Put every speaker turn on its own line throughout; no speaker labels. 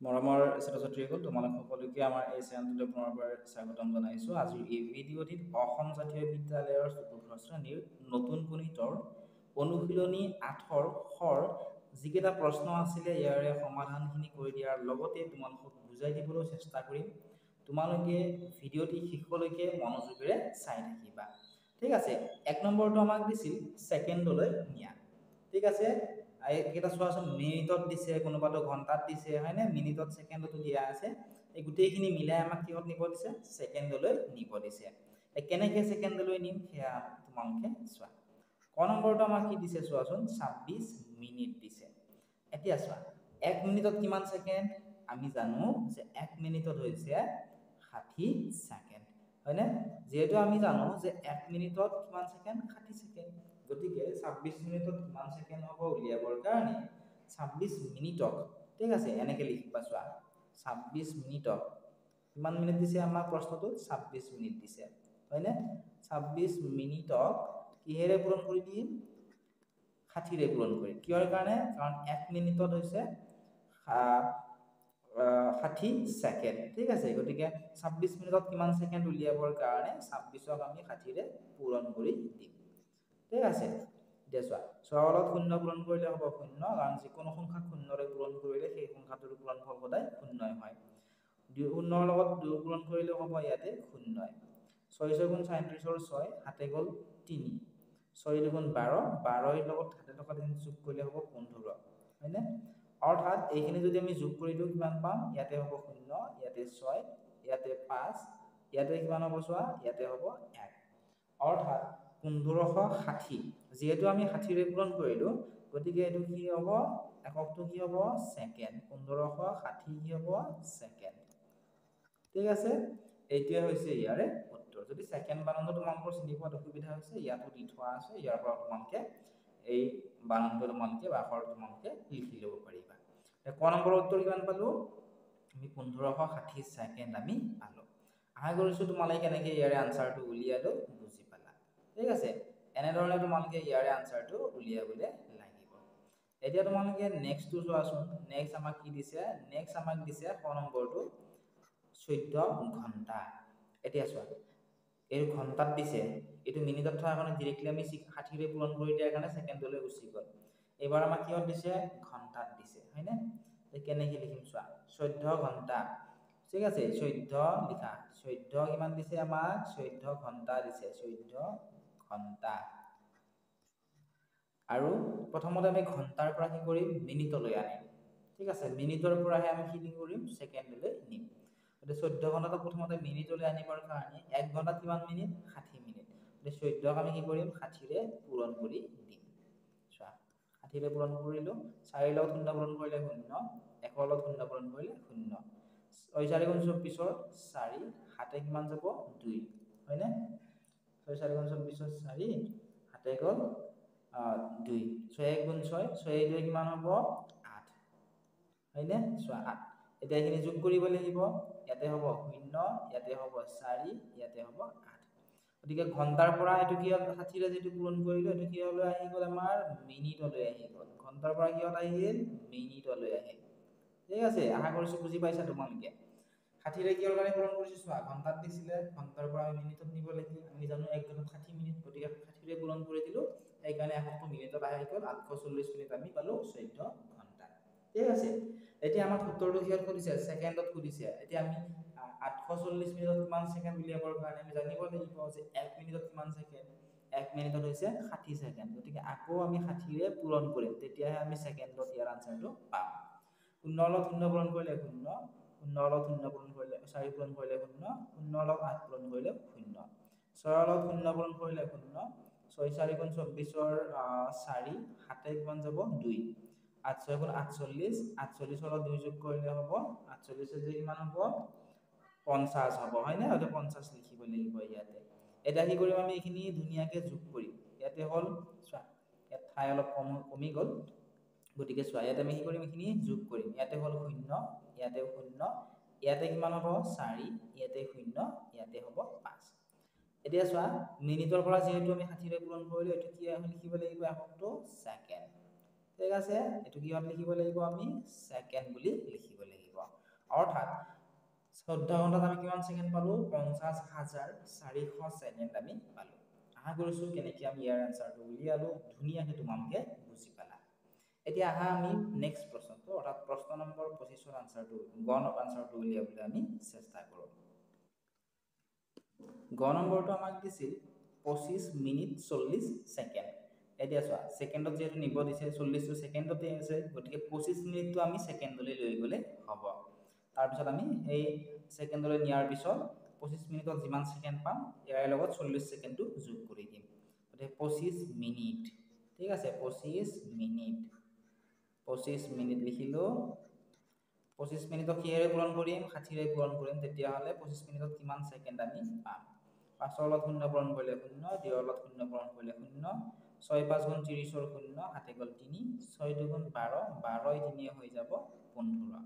মৰমৰ ছাত্ৰ-ছাত্ৰীসকল, তোমালোক সকলোকে আমাৰ এই চেনেলটোলৈ পুনৰবাৰ স্বাগতম জনাইছোঁ। আজিৰ এই ভিডিঅ'টিত অসম জাতীয় বিদ্যালয়ৰ চতুৰ্থ শ্ৰেণীৰ নতুন গণিতৰ অনুশীলনী 8ৰ শৰ যিকেইটা প্ৰশ্ন আছিলে ইয়াৰে সমাধানখিনি কৰি দিয়াৰ লগতে তোমালোকক বুজাই দিবলৈ চেষ্টা কৰিম। তোমালোকে ভিডিঅ'টি শেষলৈকে মনোযোগেৰে চাই থাকিবা। ঠিক আছে, 1 নম্বৰটো আমাক দিছিল ছেকেণ্ডলৈ নিয়া। ঠিক আছে, এইকেইটা চোৱাচোন, মিনিটত দিছে, কোনোবাটো ঘণ্টাত দিছে, হয়নে? মিনিটত ছেকেণ্ডতো দিয়া আছে। এই গোটেইখিনি মিলাই আমাক কিহত নিব দিছে? ছেকেণ্ডলৈ নিব দিছে। কেনেকৈ ছেকেণ্ডলৈ নিম সেয়া তোমালোকে চোৱা। ক নম্বৰটো আমাক কি দিছে চোৱাচোন, 26 মিনিট দিছে। এতিয়া চোৱা, 1 মিনিটত কিমান ছেকেণ্ড? আমি জানো যে 1 মিনিটত হৈছে 60 ছেকেণ্ড, হয়নে? যিহেতু আমি জানো যে 1 মিনিটত কিমান ছেকেণ্ড? 60 ছেকেণ্ড। গতিকে 26 মিনিটত কিমান ছেকেণ্ড হ'ব উলিয়াবৰ কাৰণে 26 মিনিটক, ঠিক আছে, এনেকৈ লিখিবা। চোৱা, 26 মিনিটক কিমান মিনিট দিছে আমাক প্ৰশ্নটোত? 26 মিনিট দিছে, হয়নে? 26 মিনিটক কিহেৰে পূৰণ কৰি দিম? 60ৰে পূৰণ কৰি। কিহৰ কাৰণে? কাৰণ 1 মিনিটত হৈছে 60 ছেকেণ্ড, ঠিক আছে। গতিকে 26 মিনিটত কিমান ছেকেণ্ড উলিয়াবৰ কাৰণে 26ক আমি 60ৰে পূৰণ কৰি দিম, ঠিক আছে। এতিয়া চোৱা, 6ৰ লগত 0 পূৰণ কৰিলে হ'ব 0, কাৰণ যিকোনো সংখ্যাক 0ৰে পূৰণ কৰিলে সেই সংখ্যাটোৰ পূৰণফল সদায় 0 হয়। 0ৰ লগত 2 পূৰণ কৰিলে হ'ব ইয়াতে 0। 6 6 গুণ 37ৰ 6, 7 গ'ল 3, 6 2 গুণ 12, 12ৰ লগত 7 থকা যোগ কৰিলে হ'ব 15, হয়নে? অৰ্থাৎ এইখিনি যদি আমি যোগ কৰি দিওঁ কিমান পাম? ইয়াতে হ'ব 0, ইয়াতে 6, ইয়াতে 5, ইয়াতে কিমান হ'ব চোৱা, ইয়াতে হ'ব 1। অৰ্থাৎ 1560। যিহেতু আমি 60ৰে পূৰণ কৰিলোঁ, গতিকে এইটো কি হ'ব? এককটো কি হ'ব? ছেকেণ্ড। 1560 কি হ'ব? ছেকেণ্ড, ঠিক আছে। এইটোৱে হৈছে ইয়াৰে উত্তৰ। যদি ছেকেণ্ড বানানটো তোমালোকৰ চিনি পোৱাত অসুবিধা হৈছে, ইয়াতো দি থোৱা আছে, ইয়াৰ পৰা তোমালোকে এই বানানটো তোমালোকে বা আখৰটো তোমালোকে লিখি ল'ব পাৰিবা। ক নম্বৰৰ উত্তৰ কিমান পালো? আমি 1560 ছেকেণ্ড আমি পালো। আশা কৰিছো তোমালোকে কেনেকৈ ইয়াৰে আনসাৰটো উলিয়ালো বুজি পালা, ঠিক আছে। এনেধৰণে তোমালোকে ইয়াৰে আনসাৰটো উলিয়াবলৈ লাগিব। এতিয়া তোমালোকে নেক্সটটো চোৱাচোন। নেক্সট আমাক কি দিছে? নেক্সট আমাক দিছে ক নম্বৰটো 14 ঘণ্টা। এতিয়া চোৱা, এই ঘণ্টাত দিছে, এইটো মিনিটত থকাৰ কাৰণে ডিৰেক্টলি আমি 60ৰে পূৰণ কৰি দিয়াৰ কাৰণে ছেকেণ্ডলৈ গুচি গ'ল। এইবাৰ আমাক কিহত দিছে? ঘণ্টাত দিছে, হয়নে? কেনেকৈ লিখিম চোৱা, 14 ঘণ্টা, ঠিক আছে। 14 লিখা, 14 কিমান দিছে আমাক? 14 ঘণ্টা দিছে, 14 ঘণ্টা। আৰু প্ৰথমতে আমি ঘণ্টাৰ পৰা কি কৰিম? মিনিটলৈ আনিম, ঠিক আছে। মিনিটৰ পৰাহে আমি কি কৰিম? ছেকেণ্ডলৈ নিম। গতিকে 14 ঘণ্টাটো প্ৰথমতে মিনিটলৈ আনিবৰ কাৰণে 1 ঘণ্টাত কিমান মিনিট? 60 মিনিট। গতিকে 14ক আমি কি কৰিম? 60ৰে পূৰণ কৰি দিম। চোৱা, 60ৰে পূৰণ কৰিলোঁ। 4ৰ লগত 0 পূৰণ কৰিলে 0, 1ৰ লগত 0 পূৰণ কৰিলে 0। 6 4 গুণ 24ৰ 4, 7 কিমান যাব? 2, হয়নে? 6 4 গুণ 24ৰ 4, 7 গ'ল 2, 6 1 গুণ 6, 6 2 কিমান হ'ব? 8, হয়নে? চোৱা 8। এতিয়া এইখিনি যোগ কৰিব লাগিব। ইয়াতে হ'ব 0, ইয়াতে হ'ব 4, ইয়াতে হ'ব 8। গতিকে ঘণ্টাৰ পৰা এইটো কি হ'ল? 60ৰে যিটো পূৰণ কৰিলোঁ, এইটো কিহলৈ আহি গ'ল? আমাৰ মিনিটলৈ আহি গ'ল। ঘণ্টাৰ পৰা কিহত আহিল? মিনিটলৈ আহিল, ঠিক আছে। আশা কৰিছোঁ বুজি পাইছা তোমালোকে। 60ৰে কিহৰ কাৰণে পূৰণ কৰিছোঁ চোৱা, ঘণ্টাত দিছিলে, ঘণ্টাৰ পৰা আমি মিনিটত নিব লাগিল। আমি জানো 1 ঘণ্টাত 60 মিনিট, গতিকে 60ৰে পূৰণ কৰি দিলোঁ। সেইকাৰণে এককটো মিনিটত আহি গ'ল। 840 মিনিট আমি পালো 14 ঘণ্টা, ঠিক আছে। এতিয়া আমাক উত্তৰটো কিহত সুধিছে? ছেকেণ্ডত সুধিছে। এতিয়া আমি 840 মিনিটত কিমান ছেকেণ্ড উলিয়াবৰ কাৰণে আমি জানিব লাগিব যে 1 মিনিটত কিমান ছেকেণ্ড? 1 মিনিটত হৈছে 60 ছেকেণ্ড। গতিকে আকৌ আমি 60ৰে পূৰণ কৰিম, তেতিয়াহে আমি ছেকেণ্ডত ইয়াৰ আনসাৰটো পাম। 0ৰ লগত 0 পূৰণ কৰিলে 0, 0ৰ লগত 0 পূৰণ কৰিলে 4 পূৰণ কৰিলে 0, 0ৰ লগত 8 পূৰণ কৰিলে 0, 6ৰ লগত 0 পূৰণ কৰিলে 0, 6 4 গুণ 24ৰ 4, 7 কিমান যাব? 2, 8 6 গুণ 48, 48ৰ লগত 2 যোগ কৰিলে হ'ব 48 যে কিমান হ'ব? 50 হ'ব, হয়নে? হয়তো 50 লিখিব লাগিব ইয়াতে। এতিয়া কি কৰিম? আমি এইখিনি ধুনীয়াকৈ যোগ কৰিম। ইয়াতে হ'ল চোৱা, ইয়াত ঠাই অলপ কমি গ'ল, গতিকে চোৱা ইয়াতে আমি কি কৰিম? এইখিনি যোগ কৰিম। ইয়াতে হ'ল 0, ইয়াতে 0, ইয়াতে কিমান হ'ব? 4, ইয়াতে 0, ইয়াতে হ'ব 5। এতিয়া চোৱা, মিনিটৰ পৰা যিহেতু আমি 60ৰে পূৰণ কৰিলোঁ, এইটো কি লিখিব লাগিব? এককটো ছেকেণ্ড, ঠিক আছে। এইটো কিহত লিখিব লাগিব? আমি ছেকেণ্ড বুলি লিখিব লাগিব। অৰ্থাৎ 14 ঘণ্টাত আমি কিমান সেকেন্ড পালো 50,400 সেকেন্ড আমি পালো আশা কৰিছো কেনেকৈ আমি ইয়াৰ আনসাৰটো উলিয়ালো ধুনীয়াকৈ তোমালোকে বুজি পালা এতিয়া আহা আমি নেক্সট প্ৰশ্নটো অৰ্থাৎ প্ৰশ্ন নম্বৰ 25 ৰ আনসাৰটো আনসাৰটো উলিয়াবলৈ আমি চেষ্টা কৰোঁ নম্বৰটো আমাক দিছিল 25 মিনিট 40 সেকেন্ড এতিয়া চোৱা সেকেন্ডত যেহেতু নিব দিছে 40 টো সেকেন্ডতে আছে গতিকে 25 মিনিটটো আমি সেকেন্ডলৈ লৈ গলে হ'ব তাৰ পিছত আমি এই সেকেন্ডলৈ নিয়াৰ পিছত 25 মিনিটত যিমান সেকেন্ড পাম ইয়াৰ লগত 40 সেকেন্ডটো যোগ কৰি দিম গতিকে 25 মিনিট ঠিক আছে 25 মিনিট 25 মিনিট লিখিলো 25 মিনিটক কিহেৰে পূৰণ কৰিম 60ৰে পূৰণ কৰিম তেতিয়াহ'লে 25 মিনিটত কিমান সেকেন্ড আমি পাম 5ৰ লগত 0 পূৰণ কৰিলে 0 2ৰ লগত 0 পূৰণ কৰিলে 0 6 5 গুণ 30 ৰ 0 হাতে গ'ল 3 6 2 গুণ 12 12 3 হৈ যাব 15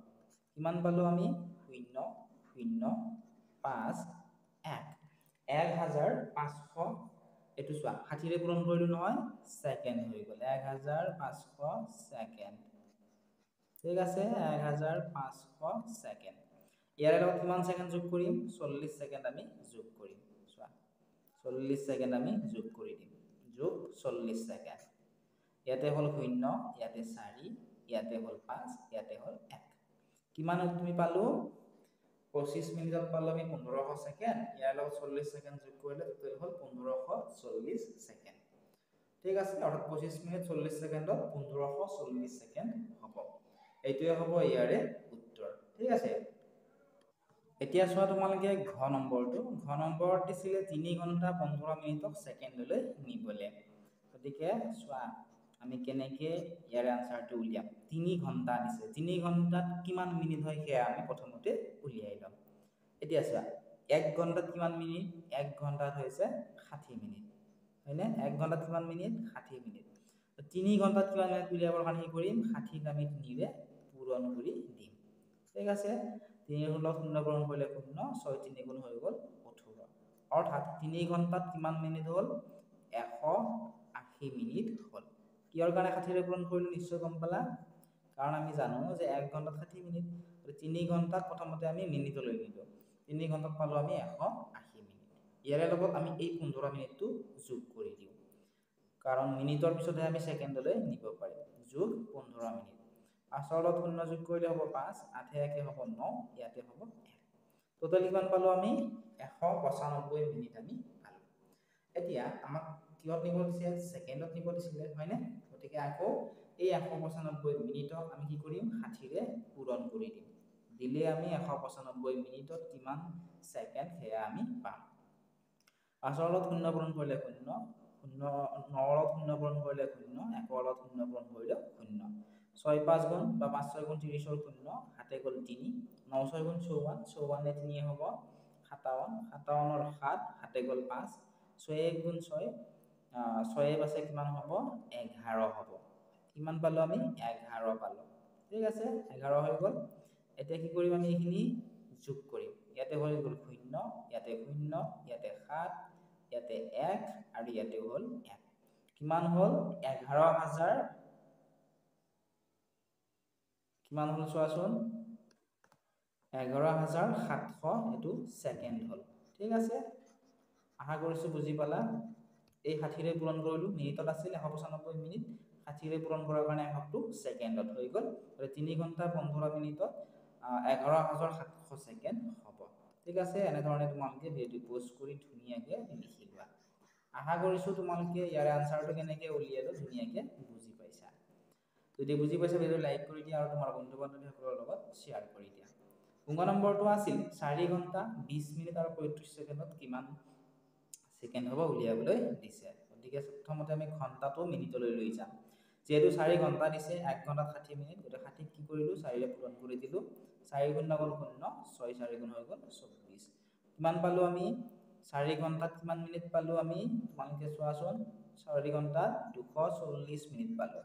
কিমান পালো আমি 0 0 5 1 1500 এটো চোৱা 60ৰে পূৰণ কৰিলো নহয় সেকেন্ড হৈ গ'ল 1500 সেকেন্ড ঠিক আছে 1500 সেকেন্ড ইয়াৰ লগত কিমান সেকেন্ড যোগ কৰিম 40 সেকেন্ড আমি যোগ কৰিম চোৱা 40 সেকেন্ড আমি যোগ কৰি দিম যোগ 40 সেকেন্ড ইয়াতে হল 0 ইয়াতে 4 ইয়াতে হল 5 ইয়াতে হল 1 কিমান তুমি পালো 25 মিনিটত পালো আমি 1500 সেকেন্ড ইয়াৰ লগত 40 সেকেন্ড যোগ কৰিলে টোটাল হল 1540 সেকেন্ড ঠিক আছে অৰ্থাৎ 25 মিনিট 40 সেকেন্ডত 1540 সেকেন্ড হ'ব এইটোৱে হ'ব ইয়াৰে উত্তৰ ঠিক আছে এতিয়া চোৱা তোমালোকে ঘ নম্বৰত দিছিলে 3 ঘণ্টা 15 মিনিটক সেকেন্ডলৈ নিবলে গতিকে চোৱা আমি কেনেকে ইয়াৰ আনসাৰটো উলিয়াম 3 ঘণ্টা দিছে 3 ঘণ্টাত কিমান মিনিট হয় সেয়া আমি প্ৰথমতে উলিয়াই লম এতিয়া চোৱা 1 ঘণ্টাত কিমান মিনিট 1 ঘণ্টাত হৈছে 60 মিনিট হয়নে 1 ঘণ্টাত কিমান মিনিট 60 মিনিট 3 ঘণ্টাত কিমান মিনিট উলিয়াবৰ কাৰণে কি কৰিম 60 আমি 3 ৰে পূৰণ কৰি দিম ঠিক আছে 3 ৰ লগত 0 পূৰণ কৰিলে 0 6 3 গুণ হৈ গ'ল 18 অৰ্থাৎ 3 ঘণ্টাত কিমান মিনিট হ'ল 180 মিনিট হ'ল কিহৰ কাৰণে 60 ৰে পূৰণ কৰিলো নিশ্চয় গম পালা কাৰণ আমি জানো যে 1 ঘণ্টাত 60 মিনিট 3 ঘণ্টাত প্ৰথমতে আমি মিনিটলৈ নিলো 3 ঘণ্টাত পালো আমি 180 মিনিট ইয়াৰ লগত আমি এই 15 মিনিটটো যোগ কৰি দিওঁ কাৰণ মিনিটৰ পিছতহে আমি সেকেন্ডলৈ নিব পাৰিম যোগ 15 মিনিট 5ৰ লগত 0 যোগ কৰিলে হ'ব 5 8 1 হ'ব 9 ইয়াতে হ'ব 1 টোটাল কিমান পালো আমি 195 মিনিট আমি পালো এতিয়া আমাক কিহত নিব দিছে সেকেন্ডত নিব দিছিলে হয়নে গতিকে আকৌ এই 195 মিনিটক আমি কি কৰিম 60 ৰে পূৰণ কৰি দিম দিলে আমি 195 মিনিটত কিমান সেকেন্ড সেয়া আমি পাম 5ৰ লগত 0 পূৰণ কৰিলে 0 9ৰ লগত 0 পূৰণ কৰিলে 0 1ৰ লগত 0 পূৰণ কৰিলে 0 6 5 গুণ বা 5 6 গুণ 30 ৰ 0 হাতে গ'ল 3 9 6 গুণ 54 54 3 হ'ব 57 57 ৰ 7 হাতে গ'ল 5 6 1 গুণ 6 6 আছে কিমান হ'ব 11 হ'ব কিমান পালো আমি 11 পালো ঠিক আছে 11 হৈ গ'ল এতিয়া কি কৰিম আমি এইখিনি যোগ কৰিম ইয়াতে হৈ গ'ল 0 ইয়াতে 0 ইয়াতে 7 ইয়াতে 1 আৰু ইয়াতে হ'ল 1 কিমান হ'ল 11000 কিমান হ'ল চোৱাচোন 11700 এটো সেকেন্ড হ'ল ঠিক আছে আশা কৰিছো বুজি পালা এই 60 ৰে পূৰণ কৰিলো মিনিটত আছিল 195 মিনিট 60 ৰে পূৰণ কৰাৰ কাৰণে 100টো সেকেন্ডত হৈ গ'ল 3 ঘণ্টা 15 মিনিটত 11700 সেকেন্ড হ'ব ঠিক আছে এনে ধৰণে তোমালোকে ভিডিঅ পোষ্ট কৰি ধুনীয়াকৈ লিখি লোৱা আশা কৰিছো তোমালোকে ইয়াৰ আনসাৰটো কেনেকৈ উলিয়ালো ধুনীয়াকৈ বুজি পাইছা যদি বুজি পাইছা ভিডিঅ লাইক কৰি দিয়া আৰু তোমাৰ বন্ধু বান্ধৱীসকলৰ লগত শ্বেয়াৰ কৰি দিয়া নম্বৰটো আছিল 4 ঘণ্টা 20 মিনিট আৰু 35 সেকেন্ডত কিমান সেকেন্ড হ'ব উলিয়াবলৈ দিছে গতিকে প্ৰথমতে আমি ঘণ্টাটো মিনিটলৈ লৈ যাম যেহেতু 4 ঘণ্টা দিছে 1 ঘণ্টাত 60 মিনিট গতিকে 60 কি কৰিলো 4 ৰে পূৰণ কৰি দিলো 4 গুণ গ'ল 0 6 4 গুণ হৈ গ'ল 24 কিমান পালো আমি 4 ঘণ্টাত কিমান মিনিট পালো আমি তোমালোকে চোৱাচোন 4 ঘণ্টাত 240 মিনিট পালো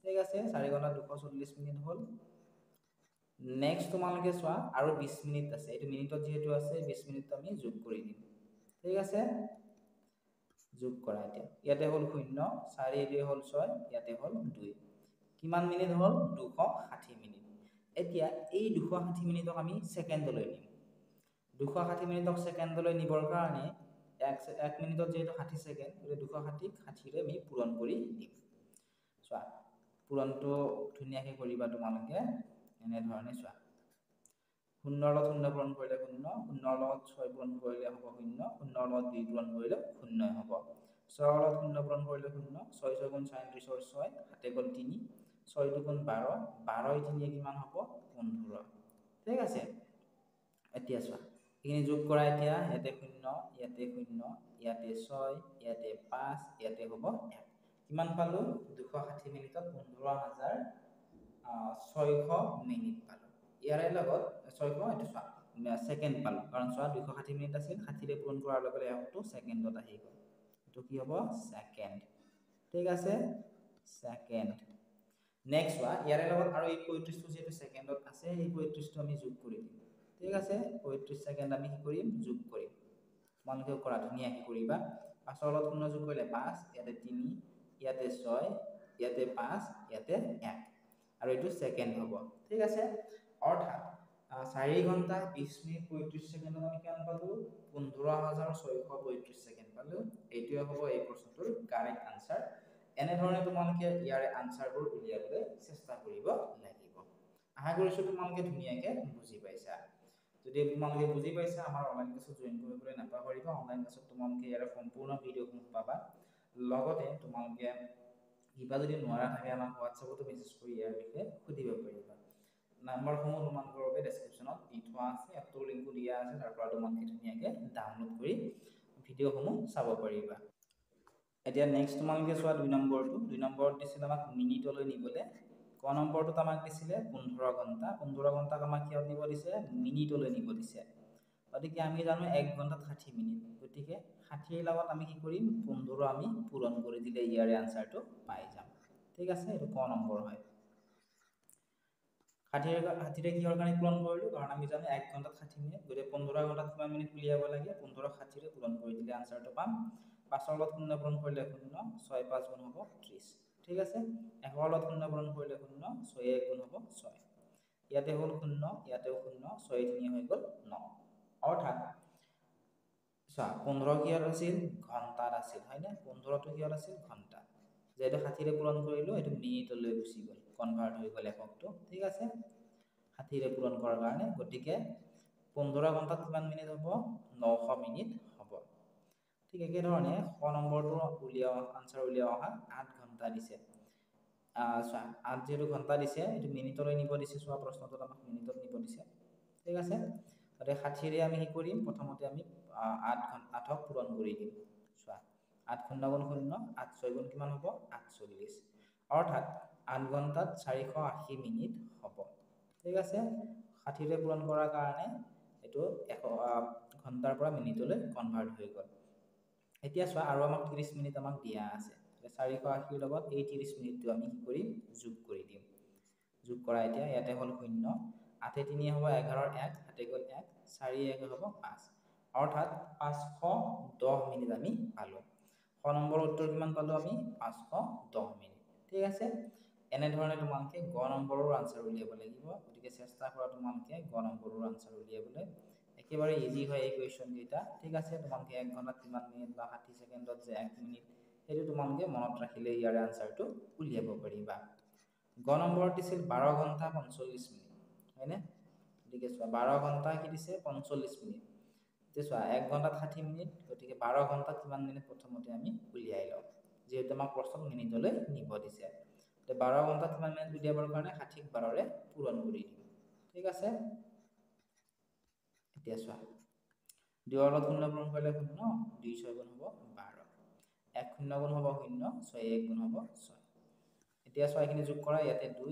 ঠিক আছে 4 ঘণ্টাত 240 মিনিট হ'ল নেক্সট তোমালোকে চোৱা আৰু 20 মিনিট আছে এটো মিনিটত যেহেতু আছে 20 মিনিট আমি যোগ কৰি দিম ঠিক আছে যোগ কৰা এতিয়া ইয়াতে হ'ল 0 4 2 হ'ল 6 ইয়াতে হ'ল 2 কিমান মিনিট হ'ল 260 মিনিট এতিয়া এই 260 মিনিটক আমি সেকেন্ডলৈ নিম 260 মিনিটক সেকেন্ডলৈ নিবৰ কাৰণে 1 মিনিটত যেটো 60 সেকেন্ড গলে 260 60 ৰে আমি পূৰণ কৰি দিম চোৱা পূৰণটো ধুনিয়াকৈ কৰিবা তোমালোকে এনে ধৰণে চোৱা 0 লগত 0 পূৰণ কৰিলে 0 0 লগত 6 পূৰণ কৰিলে হ'ব 0 0 লগত 2 পূৰণ কৰিলে 0 হ'ব 6 লগত 0 পূৰণ কৰিলে 0 6 6 গুণ 37 6 হাতে গ'ল 3 6 2 গুণ 12 12 3 কিমান হ'ব 15 ঠিক আছে এতিয়া চোৱা এইখিনি যোগ কৰা এতিয়া ইয়াতে 0 ইয়াতে 0 ইয়াতে 6 ইয়াতে 5 ইয়াতে হ'ব 1 কিমান পালো 260 মিনিটত 15600 মিনিট পালো ইয়াৰে লগত 600 এটো চোৱা সেকেন্ড পালো কাৰণ চোৱা 260 মিনিট আছিল 60 ৰে পূৰণ কৰাৰ লগে লগে এটো সেকেন্ডত আহি গ'ল এটো কি হ'ব সেকেন্ড ঠিক আছে সেকেন্ড নেক্সট ওয়া ইয়াৰে লগত আৰু এই 35 টো যেটো সেকেন্ডত আছে এই 35 টো আমি যোগ কৰি দিম ঠিক আছে 35 সেকেন্ড আমি কি কৰিম যোগ কৰিম তোমালোকে কৰা ধুনিয়াকৈ কৰিবা 5 লগত 0 যোগ কৰিলে 5 ইয়াতে 3 ইয়াতে 6 ইয়াতে 5 ইয়াতে 1 আৰু এটো সেকেন্ড হ'ব ঠিক আছে অৰ্থাৎ 4 ঘন্টা 20 মিনিট 35 সেকেন্ডত আমি কিমান পালো 15635 সেকেন্ড পালো এইটোৱে হ'ব এই প্ৰশ্নটোৰ কাৰেক্ট আনসাৰ এনে ধৰণে তোমালোকে ইয়াৰে আনসাৰবোৰ উলিয়াবলৈ চেষ্টা কৰিব লাগিব আশা কৰিছো তোমালোকে ধুনিয়াকৈ বুজি পাইছা যদি তোমালোকে বুজি পাইছা আমাৰ অনলাইন ক্লাছত জয়েন কৰিবলৈ নাপাহৰিবা অনলাইন ক্লাছত তোমালোকে ইয়াৰ সম্পূৰ্ণ ভিডিঅ'সমূহ পাবা লগতে তোমালোকে কিবা যদি নোৱাৰা থাকে আমাক WhatsAppতো মেছেজ কৰি ইয়াৰ বিষয়ে সুধিব পাৰিবা নাম্বাৰসমূহ তোমালোকৰ বাবে ডেসক্ৰিপচনত দি থোৱা আছে এপটোৰ লিংকো দিয়া আছে তাৰ পৰা তোমালোকে ধুনিয়াকৈ ডাউনলোড কৰি ভিডিঅ'সমূহ চাব পাৰিবা এতিয়া নেক্সট তোমালোকে চোৱা 2 নম্বৰটো 2 নম্বৰত দিছিল আমাক মিনিটলৈ নিবলে ক নম্বৰটোত আমাক দিছিলে 15 ঘন্টা 15 ঘন্টাক আমাক কিয় নিব দিছে মিনিটলৈ নিব দিছে গতিকে আমি জানো 1 ঘন্টাত 60 মিনিট গতিকে 60 ৰ লগত আমি কি কৰিম 15 আমি পূৰণ কৰি দিলে ইয়াৰে আনসাৰটো পাই যাম ঠিক আছে এটো ক নম্বৰ হয় 60 ৰে কিহৰ কাৰণে পূৰণ কৰিলো কাৰণ আমি জানো 1 ঘন্টাত 60 মিনিট গতিকে 15 ঘন্টাত কিমান মিনিট উলিয়াব লাগে 15 60 ৰে পূৰণ কৰি দিলে আনসাৰটো পাম 5 ৰ লগত 0 পূৰণ কৰিলে 0 6 5 গুণ হ'ব 30 ঠিক আছে 1 ৰ লগত 0 পূৰণ কৰিলে 0 6 1 গুণ হ'ব 6 ইয়াতে হ'ল 0 ইয়াতেও 0 6 3 হৈ গ'ল 9 অৰ্থাৎ চোৱা 15 কিহত আছিল ঘন্টাত আছিল হয়নে 15 টো কিহত আছিল ঘন্টা যেটো 60 ৰে পূৰণ কৰিলো এটো মিনিটলৈ গুচি গ'ল কনভাৰ্ট হৈ গ'ল এককটো ঠিক আছে 60 ৰে পূৰণ কৰাৰ কাৰণে গতিকে 15 ঘন্টাত কিমান মিনিট হ'ব 900 মিনিট হ'ব ঠিক একে ধৰণে ক নম্বৰটো উলিয়াও আনসাৰ উলিয়াও 8 ঘন্টা দিছে চোৱা 8 যেটো ঘন্টা দিছে এটো মিনিটলৈ নিব দিছে চোৱা প্ৰশ্নটোত আমাক মিনিটত নিব দিছে ঠিক আছে গতে 60 ৰে আমি কি কৰিম প্ৰথমতে আমি 8ক পূৰণ কৰি দিম চোৱা 8 0 গুণ 0 8 6 গুণ কিমান হ'ব 48 অৰ্থাৎ 8 ঘন্টাত 480 মিনিট হ'ব ঠিক আছে 60 ৰে পূৰণ কৰাৰ কাৰণে এটো ঘন্টাৰ পৰা মিনিটলৈ কনভাৰ্ট হৈ গ'ল এতিয়া চোৱা আৰু আমাক 30 মিনিট আমাক দিয়া আছে 480 ৰ লগত এই 30 মিনিটটো আমি কি কৰিম যোগ কৰি দিম যোগ কৰা এতিয়া ইয়াতে হ'ল 0 8 3 হ'ব 11 ৰ 1 হাতে গ'ল 1 4 1 হ'ব 5 অৰ্থাৎ 510 মিনিট আমি পালো ক নম্বৰ উত্তৰ কিমান পালো আমি 510 মিনিট ঠিক আছে এনে ধৰণে তোমালোকে গ নম্বৰৰ আনসাৰ উলিয়াব লাগিব গতিকে চেষ্টা কৰা তোমালোকে গ নম্বৰৰ আনসাৰ উলিয়াবলৈ একেবাৰে ইজি হয় এই কোৱেশ্চন কেইটা ঠিক আছে তোমালোকে 1 ঘন্টাত কিমান মিনিট বা 60 সেকেন্ডত যে 1 মিনিট হেতু তোমালোকে মনত ৰাখিলে ইয়াৰ আনসাৰটো উলিয়াব পাৰিবা গ নম্বৰত দিছিল 12 ঘন্টা 45 মিনিট হয়নে গতিকে চোৱা 12 ঘন্টা কি দিছে 45 মিনিট তে চোৱা 1 ঘন্টাত 60 মিনিট গতিকে 12 ঘন্টাত কিমান মিনিট প্ৰথমতে আমি উলিয়াই লওঁ যেহেতু আমাক প্ৰশ্ন মিনিটলৈ নিব দিছে তে 12 ঘন্টাত কিমান মিনিট উলিয়াবৰ কাৰণে 60 ক 12 ৰে পূৰণ কৰি দিম ঠিক আছে এতিয়া চোৱা 2 ৰ লগত 0 পূৰণ কৰিলে 0 2 6 গুণ হ'ব 12 1 0 গুণ হ'ব 0 6 1 গুণ হ'ব 6 এতিয়া চোৱা এখিনি যোগ কৰা ইয়াতে 2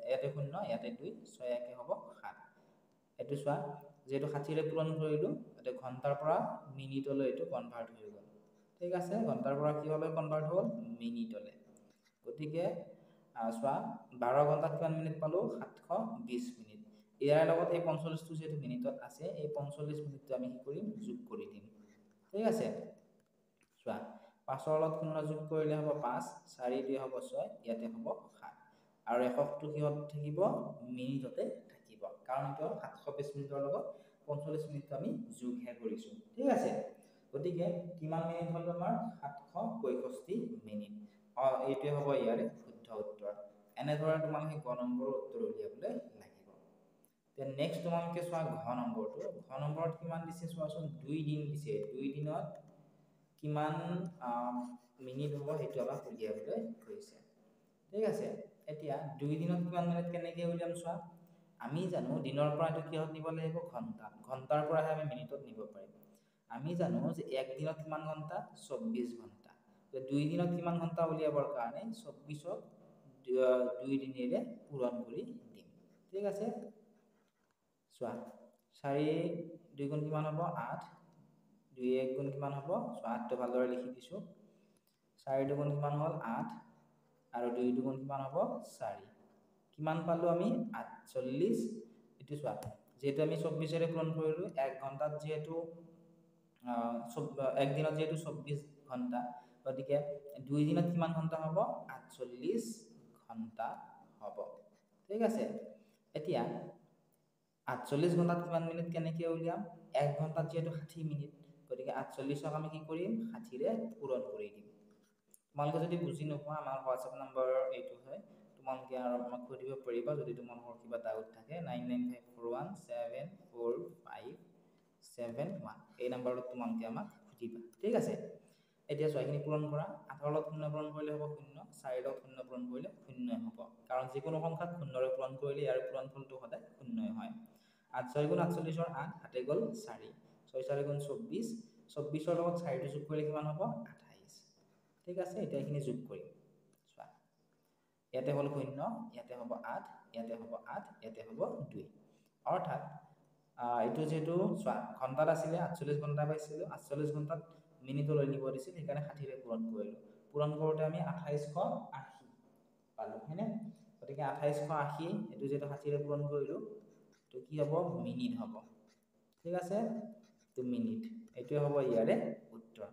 ইয়াতে 0 ইয়াতে 2 6 1 হ'ব 7 এটো চোৱা যেটো 60 ৰে পূৰণ কৰিলো এতে ঘন্টাৰ পৰা মিনিটলৈ এটো কনভাৰ্ট হৈ গ'ল ঠিক আছে ঘন্টাৰ পৰা কি হলে কনভাৰ্ট হ'ল মিনিটলৈ গতিকে চোৱা 12 ঘন্টাত কিমান মিনিট পালো 720 মিনিট ইয়াৰ লগত এই 45 টো যেটো মিনিটত আছে এই 45 মিনিটটো আমি কি কৰিম যোগ কৰি দিম ঠিক আছে চোৱা 5 ৰ লগত 0 যোগ কৰিলে হ'ব 5 4 2 হ'ব 6 ইয়াতে হ'ব 7 আৰু এককটো কিহত থাকিব মিনিটতে থাকিব কাৰণ কিয় 720 মিনিটৰ লগত 45 মিনিটটো আমি যোগহে কৰিছো ঠিক আছে গতিকে কিমান মিনিট হ'ল আমাৰ 765 মিনিট এইটোৱে হ'ব ইয়াৰে শুদ্ধ উত্তৰ এনেদৰে তোমালোকে গ নম্বৰৰ উত্তৰ উলিয়াবলৈ লাগিব তে নেক্সট তোমালোকে চোৱা ঘ নম্বৰটো ঘ নম্বৰত কিমান দিছে চোৱাচোন 2 দিন দিছে 2 দিনত কিমান মিনিট হ'ব সেইটো আমাক উলিয়াবলৈ কৈছে ঠিক আছে এতিয়া 2 দিনত কিমান মিনিট কেনেকৈ উলিয়াম চোৱা আমি জানো দিনৰ পৰা এইটো কিহত নিব লাগিব ঘণ্টা ঘণ্টাৰ পৰাহে আমি মিনিটত নিব পাৰিম আমি জানো যে এক দিনত কিমান ঘণ্টা 24 ঘণ্টা তো 2 দিনত কিমান ঘণ্টা উলিয়াবৰ কাৰণে 24ক 2 দিনেৰে পূৰণ কৰি দিম ঠিক আছে চোৱা 4 2 গুণ কিমান হ'ব 8 2 1 গুণ কিমান হ'ব চোৱা 8টো ভালদৰে লিখি দিছো 4 2 গুণ কিমান হ'ল 8 আৰু 2 2 গুণ কিমান হ'ব 4 কিমান পালো আমি 48 এটো চোৱা যেহেতু আমি 24 ৰে পূৰণ কৰিলো 1 ঘণ্টাত যেহেতু এক দিনত যেহেতু 24 ঘণ্টা গতিকে 2 দিনত কিমান ঘণ্টা হ'ব 48 ঘণ্টা হ'ব ঠিক আছে এতিয়া 48 ঘণ্টাত কিমান মিনিট কেনেকৈ উলিয়াম 1 ঘণ্টাত যেহেতু 60 মিনিট গতিকে 48ক আমি কি কৰিম 60 ৰে পূৰণ কৰি দিম তোমালোকে যদি বুজি নোপোৱা আমাৰ হোৱাটছএপ নম্বৰ এইটো হয় তোমালোকে আৰু আমাক সুধিব পাৰিবা যদি তোমালোকৰ কিবা ডাউট থাকে 9954174571 এই নম্বৰটোত তোমালোকে আমাক সুধিবা ঠিক আছে এতিয়া চোৱা এইখিনি পূৰণ কৰা 8 লগত 0 পূৰণ কৰিলে হ'ব 0 4 লগত 0 পূৰণ কৰিলে 0 হ'ব কাৰণ যিকোনো সংখ্যাক 0 ৰে পূৰণ কৰিলে ইয়াৰ পূৰণফলটো সদায় 0 হয় 8 6 গুণ 48 ৰ 8 হাতে গ'ল 4 6 4 গুণ 24 24 ৰ লগত 4 টো যোগ কৰিলে কিমান হ'ব 28 ঠিক আছে এতিয়া এইখিনি যোগ কৰিম চোৱা ইয়াতে হল 0 ইয়াতে হ'ব 8 ইয়াতে হ'ব 8 ইয়াতে হ'ব 2 অৰ্থাৎ এইটো যেহেতু চোৱা ঘণ্টাত আছিলে 48 ঘণ্টা পাইছিলো 48 ঘণ্টাত মিনিটলৈ নিব দিছিল সেইকাৰণে 60 ৰে পূৰণ কৰিলো পূৰণ কৰোতে আমি 2880 পালো হয়নে গতিকে 2880 এটো যেটো 60 ৰে পূৰণ কৰিলো তো কি হ'ব মিনিট হ'ব ঠিক আছে তো মিনিট এইটোৱে হ'ব ইয়াৰে উত্তৰ